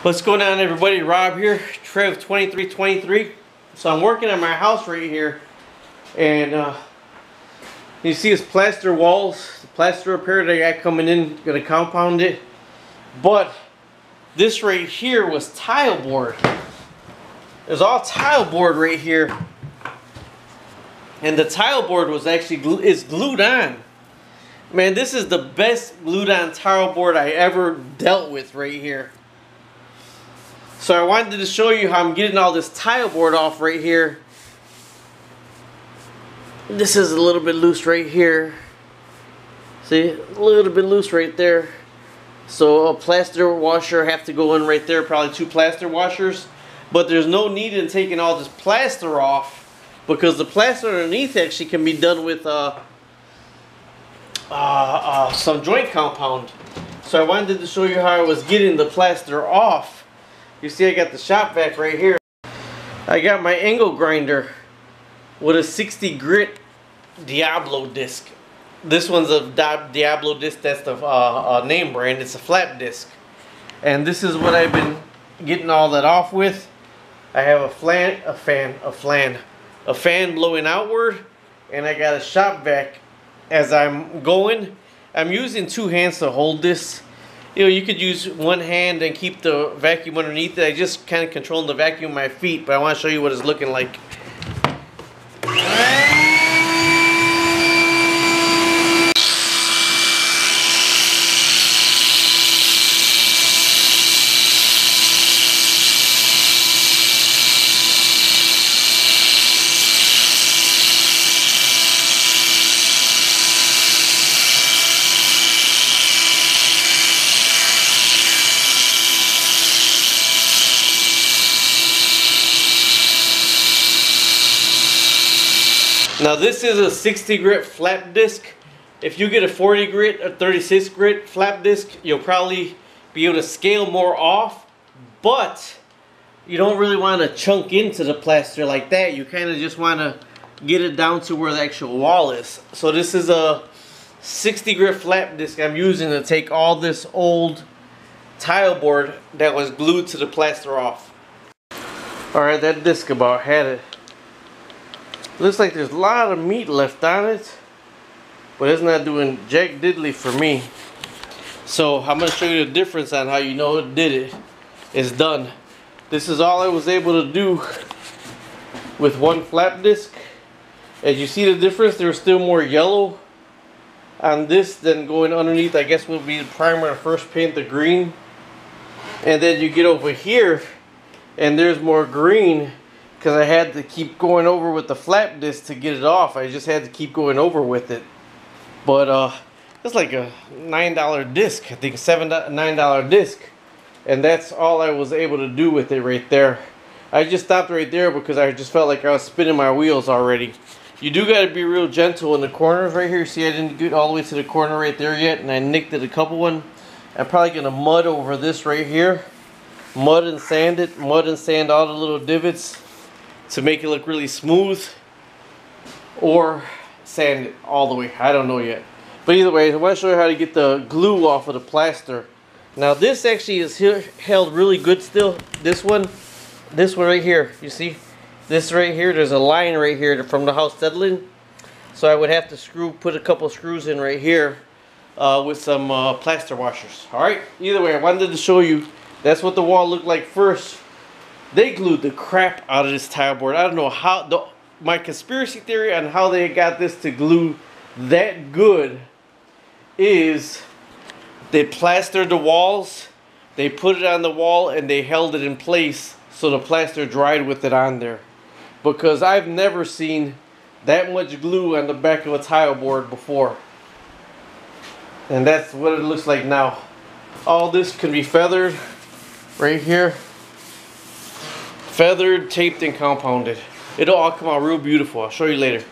What's going on, everybody? Rob here, Trev2323. So I'm working on my house right here, and you see this plaster walls, the plaster repair that I got coming in, gonna compound it. But this right here was tile board. There's all tile board right here, and the tile board was actually glued on. Man, this is the best glued on tile board I ever dealt with right here. So I wanted to show you how I'm getting all this tile board off right here. This is a little bit loose right here. See, a little bit loose right there. So a plaster washer have to go in right there, probably 2 plaster washers. But there's no need in taking all this plaster off, because the plaster underneath actually can be done with some joint compound. So I wanted to show you how I was getting the plaster off. You see, I got the shop vac right here. I got my angle grinder with a 60 grit Diablo disc. This one's a Diablo disc. That's the name brand. It's a flat disc, and this is what I've been getting all that off with. I have a fan blowing outward, and I got a shop vac as I'm going. I'm using 2 hands to hold this. You know, you could use 1 hand and keep the vacuum underneath it. I just kind of controlling the vacuum with my feet, but I want to show you what it's looking like. Now this is a 60 grit flap disc. If you get a 40 grit or 36 grit flap disc, you'll probably be able to scale more off, but you don't really want to chunk into the plaster like that. You kind of just want to get it down to where the actual wall is. So this is a 60 grit flap disc I'm using to take all this old tile board that was glued to the plaster off. Alright, that disc about had it. Looks like there's a lot of meat left on it, but it's not doing jack diddly for me. So I'm going to show you the difference on how you know it did it. It's done. This is all I was able to do with 1 flap disc. As you see the difference, there's still more yellow on this than going underneath. I guess will be the primer and first paint the green. And then you get over here and there's more green, because I had to keep going over with the flap disc to get it off. I just had to keep going over with it. But it's like a $9 disc. I think $9 disc. And that's all I was able to do with it right there. I just stopped right there because I just felt like I was spinning my wheels already. You do got to be real gentle in the corners right here. See, I didn't get all the way to the corner right there yet, and I nicked it a couple one. I'm probably going to mud over this right here. Mud and sand it. Mud and sand all the little divots to make it look really smooth, or sand it all the way. I don't know yet. But either way, I want to show you how to get the glue off of the plaster. Now this actually is held really good still. This one right here, you see? This right here, there's a line right here from the house settling. So I would have to put a couple screws in right here with some plaster washers. Alright, either way, I wanted to show you that's what the wall looked like first. They glued the crap out of this tile board. I don't know how, my conspiracy theory on how they got this to glue that good is they plastered the walls, they put it on the wall, and they held it in place so the plaster dried with it on there. Because I've never seen that much glue on the back of a tile board before. And that's what it looks like now. All this can be feathered right here. Feathered, taped, and compounded. It'll all come out real beautiful. I'll show you later.